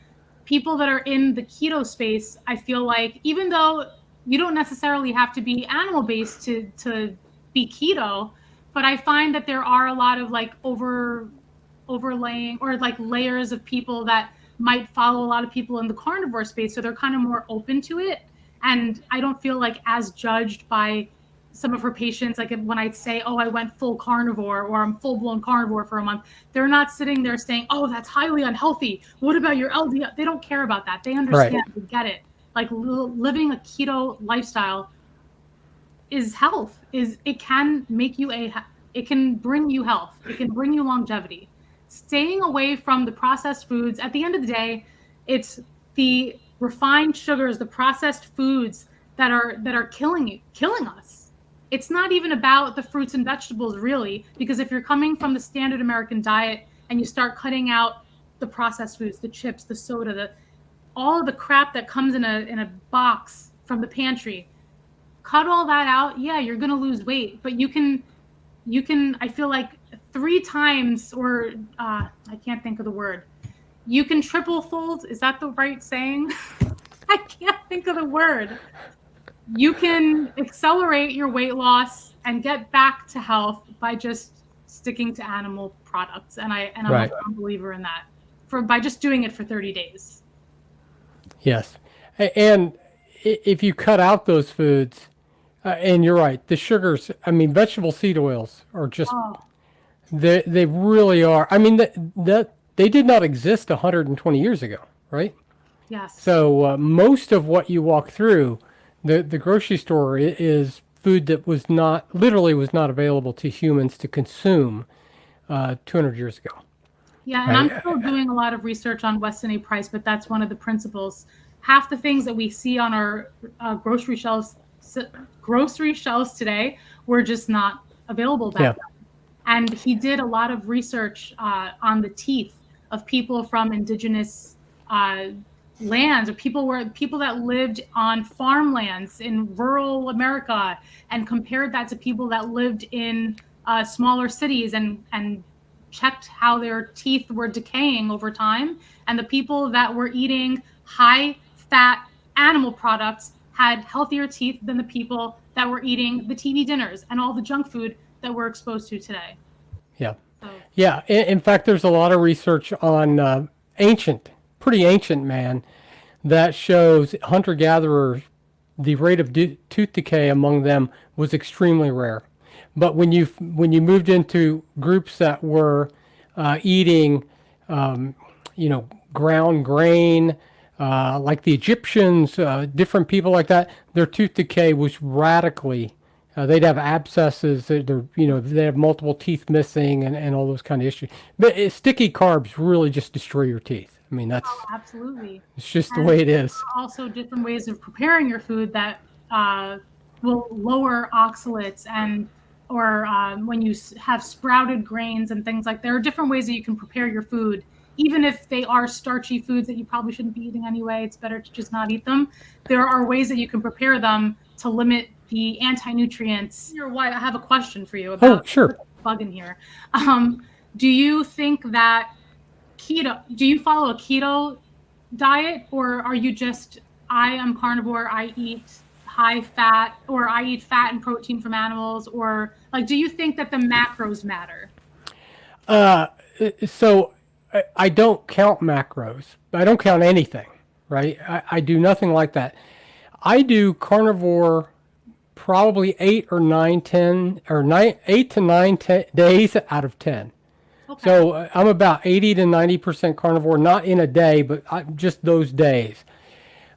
people that are in the keto space, I feel like even though you don't necessarily have to be animal based to be keto, but I find that there are a lot of like overlaying or like layers of people that might follow a lot of people in the carnivore space, so they're kind of more open to it, and I don't feel like as judged by some of her patients. Like when I say, oh, I went full carnivore or I'm full blown carnivore for a month, they're not sitting there saying, oh, that's highly unhealthy. What about your LDL? They don't care about that. They Right. understand, they get it. Like living a keto lifestyle is health. It can make you it can bring you health. It can bring you longevity. Staying away from the processed foods. At the end of the day, it's the refined sugars, the processed foods that are killing us. it's not even about the fruits and vegetables really, because if you're coming from the standard American diet and you start cutting out the processed foods, the chips, the soda, all of the crap that comes in a box from the pantry, cut all that out. Yeah, you're going to lose weight, but you can, I feel like 3 times, or I can't think of the word. You can triple fold. Is that the right saying? I can't think of the word. You can accelerate your weight loss and get back to health by just sticking to animal products. And I'm Right. a firm believer in that, by just doing it for 30 days. Yes. And if you cut out those foods, and you're right, the sugars, I mean, vegetable seed oils are just, Oh, they really are. I mean, that they did not exist 120 years ago, right? yes. So most of what you walk through the grocery store is food that literally was not available to humans to consume 200 years ago. Yeah, and I'm Right? still doing a lot of research on Weston A. Price, but that's one of the principles. Half the things that we see on our grocery shelves today were just not available back Yeah. then. And he did a lot of research on the teeth of people from indigenous lands, or people that lived on farmlands in rural America, and compared that to people that lived in smaller cities, and checked how their teeth were decaying over time. And the people that were eating high fat animal products had healthier teeth than the people that were eating the TV dinners and all the junk food that we're exposed to today. Yeah. So, Yeah. In fact, there's a lot of research on pretty ancient man that shows hunter gatherers, the rate of tooth decay among them was extremely rare. But when you moved into groups that were eating, ground grain, like the Egyptians, different people like that, their tooth decay was radically. They'd have abscesses. They have multiple teeth missing, and all those kind of issues. But sticky carbs really just destroy your teeth. I mean, absolutely. it's just the And way it is. also different ways of preparing your food that will lower oxalates, or when you have sprouted grains and things like. There are different ways that you can prepare your food, even if they are starchy foods that you probably shouldn't be eating anyway. It's better to just not eat them. There are ways that you can prepare them to limit the anti-nutrients. Your wife, I have a question for you about Sure. bug in here. Do you think that do you follow a keto diet, or are you just, I am carnivore, I eat high fat, or I eat fat and protein from animals, or like, do you think that the macros matter? So I don't count macros. I don't count anything, right? I do nothing like that. I do carnivore probably 8 to 9 days out of 10. Okay. So I'm about 80 to 90% carnivore, not in a day, but just those days.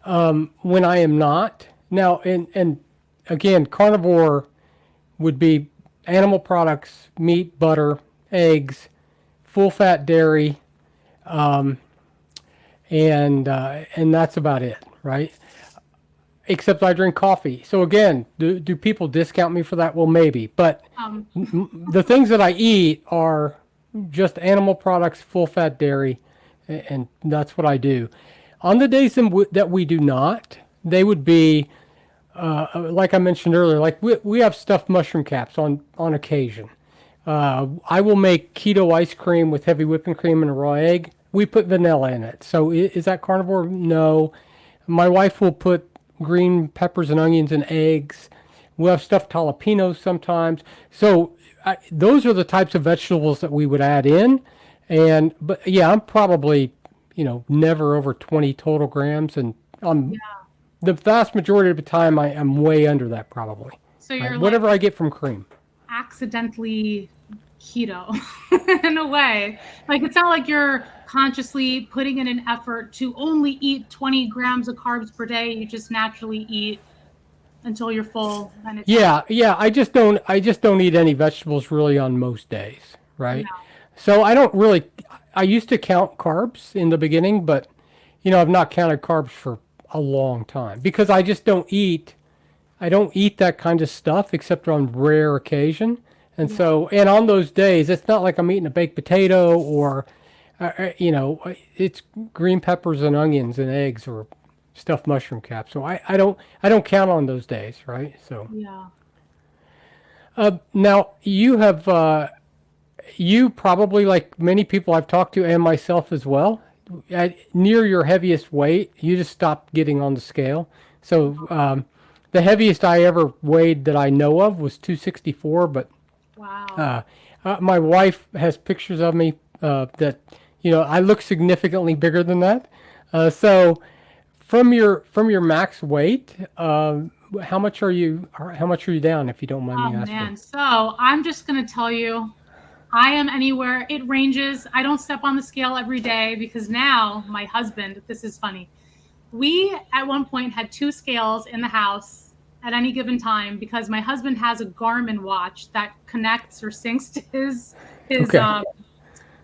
When I am not now, and again, carnivore would be animal products, meat, butter, eggs, full fat dairy, and that's about it, right? Except I drink coffee. So again, do people discount me for that? Well, maybe, but Um, the things that I eat are just animal products, full fat dairy, and that's what I do. On the days that we do not, they would be like I mentioned earlier. Like we have stuffed mushroom caps on occasion. I will make keto ice cream with heavy whipping cream and a raw egg. We put vanilla in it. So is that carnivore? No. My wife will put green peppers and onions and eggs. We'll have stuffed jalapenos sometimes. So those are the types of vegetables that we would add in. But yeah, I'm probably, never over 20 total grams. And yeah. the vast majority of the time I am way under that probably. So you're Right? like Whatever I get from cream. accidentally keto in a way. Like, it's not like you're consciously putting in an effort to only eat 20 grams of carbs per day. You just naturally eat until you're full, and it's Yeah. I just don't eat any vegetables really on most days, yeah. right? So I don't really. I used to count carbs in the beginning, but I've not counted carbs for a long time because I just don't eat. I don't eat that kind of stuff except on rare occasion. And Yeah. so, and on those days, it's not like I'm eating a baked potato or, it's green peppers and onions and eggs or stuffed mushroom caps. So I don't count on those days, right? So Yeah. now you probably, like many people I've talked to and myself as well, at near your heaviest weight, you just stopped getting on the scale. So the heaviest I ever weighed that I know of was 264, but Wow. uh, my wife has pictures of me that I look significantly bigger than that. So from your max weight, how much are you down, if you don't mind Oh me asking? man. So I'm just gonna tell you, I am anywhere. It ranges. I don't step on the scale every day because now my husband, this is funny. We at one point had two scales in the house at any given time because my husband has a Garmin watch that connects or syncs to his Okay.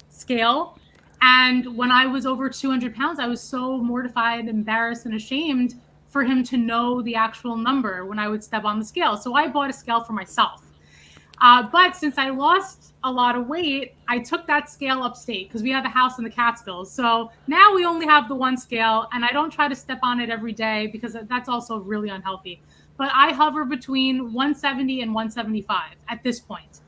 scale. And when I was over 200 pounds, I was so mortified, embarrassed, and ashamed for him to know the actual number when I would step on the scale. So I bought a scale for myself. But since I lost a lot of weight, I took that scale upstate because we have a house in the Catskills. So now we only have the one scale, and I don't try to step on it every day because that's also really unhealthy. But I hover between 170 and 175 at this point.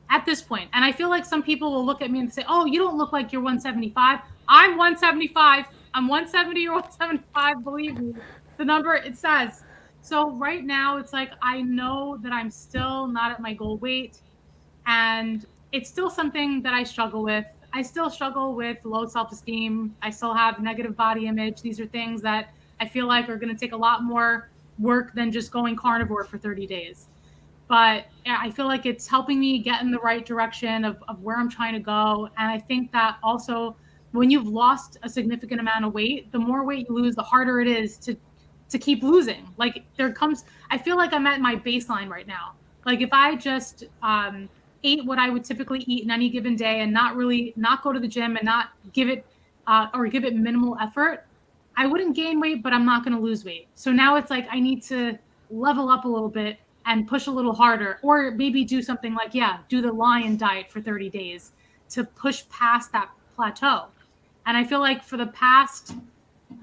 At this point. And I feel like some people will look at me and say, "Oh, you don't look like you're 175." I'm 175. I'm 170 or 175. Believe me, the number it says. So right now, it's like I know that I'm still not at my goal weight, and it's still something that I struggle with. I still struggle with low self-esteem. I still have negative body image. These are things that I feel like are going to take a lot more work than just going carnivore for 30 days. But I feel like it's helping me get in the right direction of where I'm trying to go. And I think that also when you've lost a significant amount of weight, the more weight you lose, the harder it is to keep losing. Like there comes, I feel like I'm at my baseline right now. Like if I just ate what I would typically eat in any given day and not go to the gym and not give it or give it minimal effort, I wouldn't gain weight, but I'm not going to lose weight. So now it's like I need to level up a little bit and push a little harder, or maybe do something like, yeah, do the lion diet for 30 days to push past that plateau. And I feel like for the past,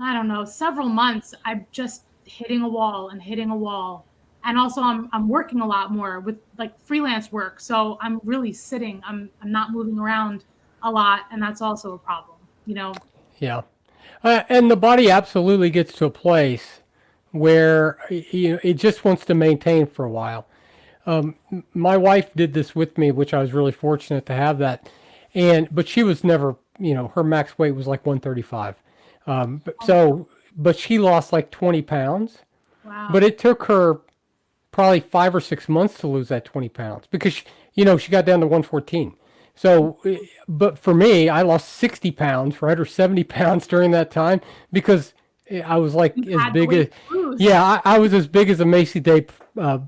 I don't know, several months, I'm just hitting a wall and hitting a wall. And also I'm working a lot more with like freelance work. So I'm really sitting. I'm not moving around a lot. And that's also a problem, you know? Yeah. And the body absolutely gets to a place where it just wants to maintain for a while. My wife did this with me, which I was really fortunate to have that. But she was never, her max weight was like 135. But she lost like 20 pounds. But Wow. it took her probably 5 or 6 months to lose that 20 pounds because, she got down to 114. So, but for me, I lost 60 pounds, right, or 70 pounds during that time because I was like You as had the big as, weight to lose. yeah, I was as big as a Macy Day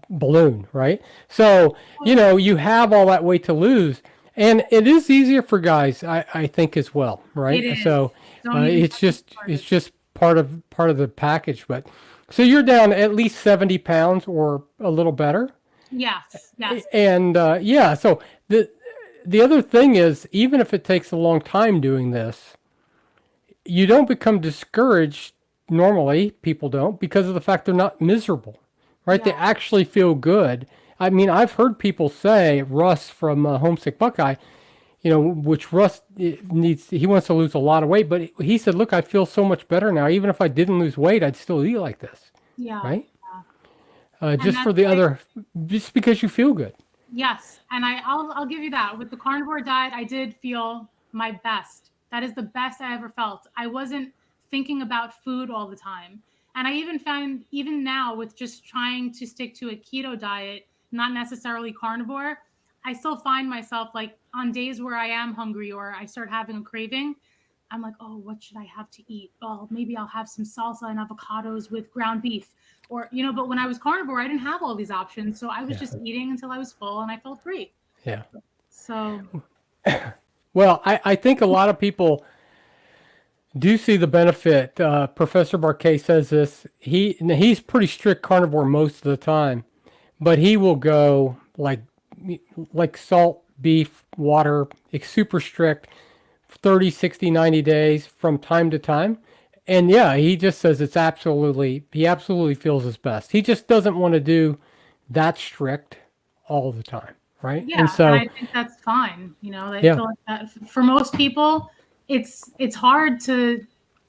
balloon, right? So, you have all that weight to lose. And it is easier for guys, I think, as well, It right? is. So Don't even get me it's started. just part of the package. But so you're down at least 70 pounds or a little better. Yes. Yes. And yeah, so the other thing is, even if it takes a long time doing this, you don't become discouraged. Normally, people don't because of the fact they're not miserable, right? Yeah. They actually feel good. I mean, I've heard people say, Russ from Homesick Buckeye, which Russ he wants to lose a lot of weight, but he said, look, I feel so much better now. Even if I didn't lose weight, I'd still eat like this, Yeah. right? Yeah. And Just that's for the like, other, just because you feel good. yes. And I'll give you that. With the carnivore diet, I did feel my best. That is the best I ever felt. I wasn't thinking about food all the time. And I even find, even now, with just trying to stick to a keto diet, not necessarily carnivore, I still find myself like on days where I am hungry or I start having a craving, I'm like, oh, what should I have to eat? Well, maybe I'll have some salsa and avocados with ground beef. Or, but when I was carnivore, I didn't have all these options. So I was Yeah, just eating until I was full and I felt great. yeah. So, Well, I think a lot of people, do see the benefit. Professor Barquet says this. He's pretty strict carnivore most of the time, but he will go like salt, beef, water, super strict, 30, 60, 90 days from time to time. And yeah, he just says he absolutely feels his best. He just doesn't want to do that strict all the time, right? Yeah, And and so, I think that's fine. You know, I yeah, feel like that for most people, it's hard to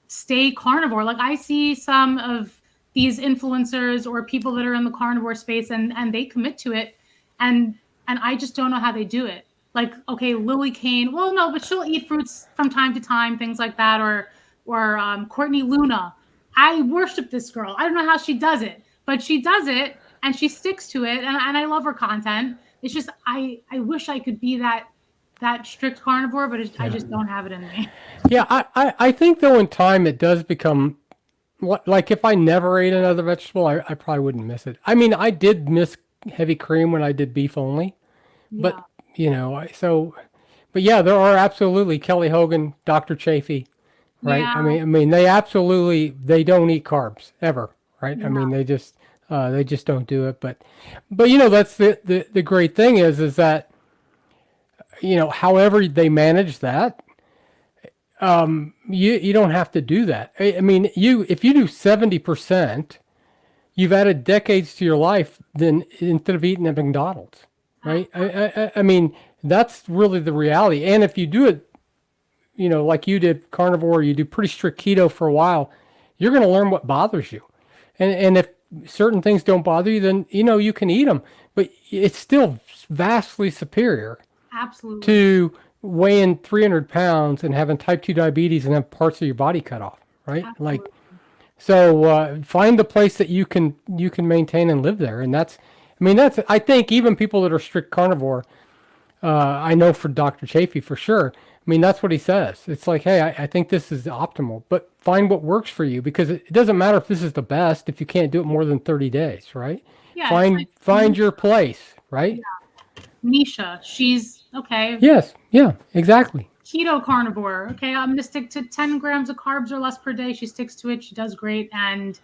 stay carnivore. Like I see some of these influencers or people that are in the carnivore space and they commit to it and I just don't know how they do it. Like, okay, Lily Kane, well, no, but she'll eat fruits from time to time, things like that, or Courtney Luna. I worship this girl. I don't know how she does it, but she does it and she sticks to it, and I love her content. It's just I wish I could be that strict carnivore, but I yeah, just don't have it in me. yeah. I think though in time it does become like if I never ate another vegetable, I probably wouldn't miss it. I mean, I did miss heavy cream when I did beef only, but Yeah, but yeah, there are absolutely Kelly Hogan, Dr. Chafee, right? yeah, I mean, they don't eat carbs ever, right? I mean, yeah, they just don't do it. But that's the great thing is that however they manage that, you don't have to do that. I mean, if you do 70%, you've added decades to your life than instead of eating at McDonald's, right? I mean, that's really the reality. And if you do it, like you did carnivore, you do pretty strict keto for a while, you're going to learn what bothers you. And if certain things don't bother you, then you can eat them, but it's still vastly superior absolutely, to weighing 300 pounds and having type 2 diabetes and have parts of your body cut off, right? Like, absolutely. so find the place that you can maintain and live there, and that's I think even people that are strict carnivore, I know for Dr. Chafee for sure. I mean that's what he says. It's like, hey, I think this is optimal, but find what works for you because it doesn't matter if this is the best if you can't do it more than 30 days, right? Yeah, it's like Find your place, right? Nisha. She's okay. Yes, yeah, exactly, Keto carnivore. Okay, I'm gonna stick to 10 grams of carbs or less per day. She sticks to it. She does great, and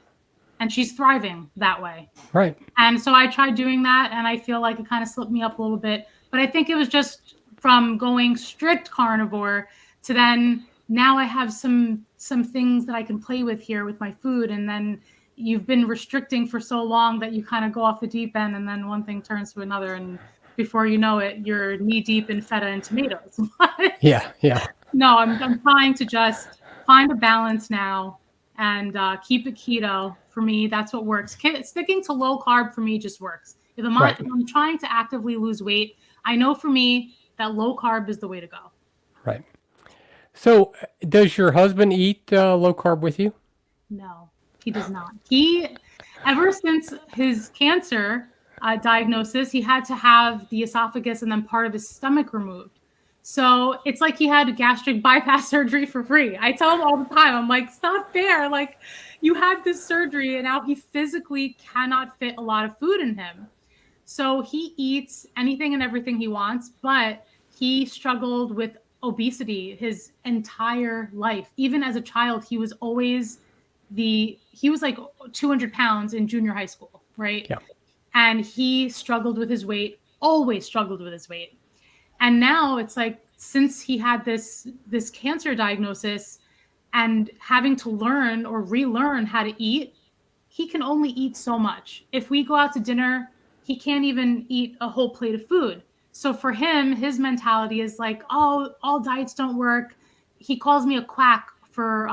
she's thriving that way. right. And so I tried doing that, and I feel like it kind of slipped me up a little bit. But I think it was just from going strict carnivore to then now I have some things that I can play with here with my food, and then you've been restricting for so long that you kind of go off the deep end, and then one thing turns to another, and before you know it, you're knee deep in feta and tomatoes. Yeah, yeah, No, I'm trying to just find a balance now and keep it keto. For me, that's what works. Sticking to low carb for me just works. right, If I'm trying to actively lose weight, I know for me that low carb is the way to go. right. So, does your husband eat low carb with you? No, he does not. Ever since his cancer diagnosis, he had to have the esophagus and then part of his stomach removed. So it's like he had a gastric bypass surgery for free. I tell him all the time, I'm like, it's not fair. Like, you had this surgery and now he physically cannot fit a lot of food in him. So he eats anything and everything he wants, but he struggled with obesity his entire life. Even as a child, he was like 200 pounds in junior high school, right? Yeah, And he struggled with his weight, always struggled with his weight. And now it's like since he had this cancer diagnosis and having to learn or relearn how to eat, he can only eat so much. If we go out to dinner, he can't even eat a whole plate of food. So for him, his mentality is like, oh, all diets don't work. He calls me a quack for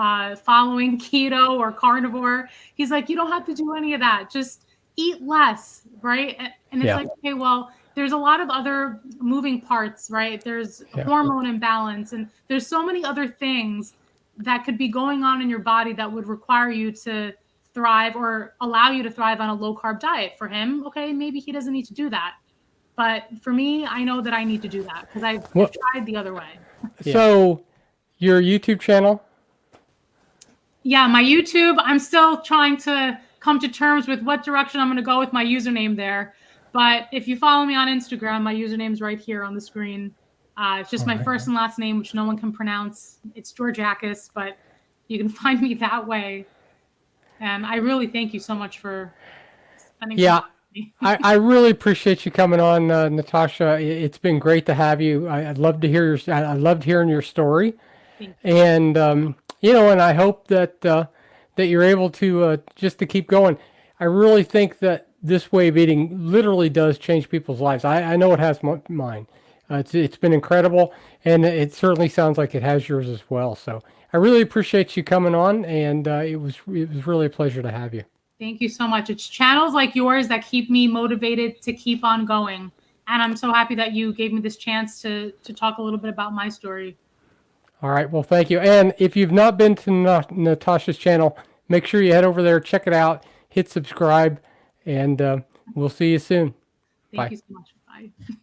following keto or carnivore. He's like, you don't have to do any of that. Just eat less, right? And it's yeah, like, okay, well, there's a lot of other moving parts, right? There's yeah. hormone imbalance, and there's so many other things that could be going on in your body that would require you to thrive or allow you to thrive on a low carb diet. For him, okay, maybe he doesn't need to do that. But for me, I know that I need to do that because I've Well, tried the other way. so your YouTube channel, Yeah, my YouTube, I'm still trying to come to terms with what direction I'm going to go with my username there. But if you follow me on Instagram, my username's right here on the screen. It's just all my right. first and last name, which no one can pronounce. It's Georgiakis, but You can find me that way. And I really thank you so much for spending some Yeah, time with me. I really appreciate you coming on, Natasha. It's been great to have you. I'd love to hear I loved hearing your story, Thank you. and and I hope that that you're able to just to keep going. I really think that this way of eating literally does change people's lives. I know it has mine. It's been incredible, and it certainly sounds like it has yours as well. So I really appreciate you coming on, and it was really a pleasure to have you. Thank you so much. It's channels like yours that keep me motivated to keep on going. And I'm so happy that you gave me this chance to talk a little bit about my story. All right. Well, thank you. And if you've not been to Natasha's channel, make sure you head over there, check it out, hit subscribe, and we'll see you soon. Thank Bye. you so much. Bye.